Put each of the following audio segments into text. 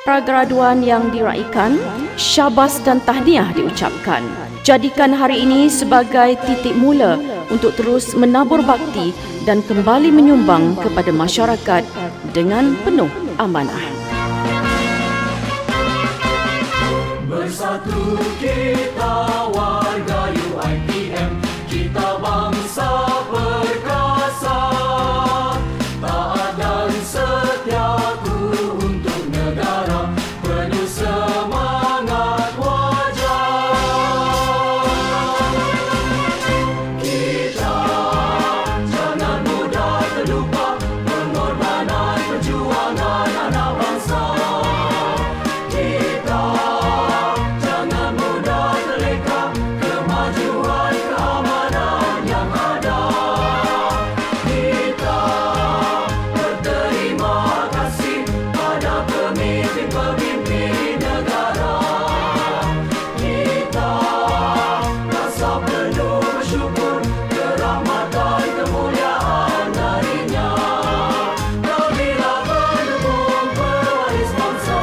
Pragraduan yang diraikan, syabas dan tahniah diucapkan. Jadikan hari ini sebagai titik mula untuk terus menabur bakti dan kembali menyumbang kepada masyarakat dengan penuh amanah. Bersatu kita warga UiTM, kita bangsa perkasa, taat dan setiaku untuk negara, penuh semangat wajar. Kita jangan mudah terlupa pengorbanan perjuangan anak bangsa. Kita jangan mudah terleka kemajuan keamanan yang ada. Kita berterima kasih pada pemimpin-pemimpin negara. Kita rasa penuh bersyukur kerahmatan kemuliaan darinya. Kamilah pendukung pewaris bangsa,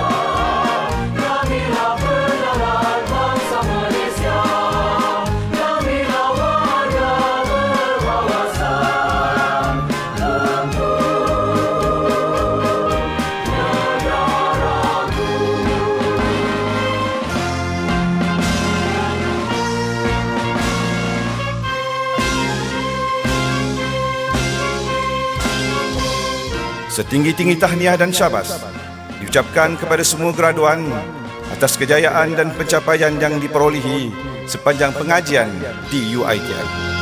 kamilah pejabat bangsa Malaysia, kamilah warga berwawasan untuk negaraku. Setinggi-tinggi tahniah dan syabas diucapkan kepada semua graduan atas kejayaan dan pencapaian yang diperolehi sepanjang pengajian di UiTM.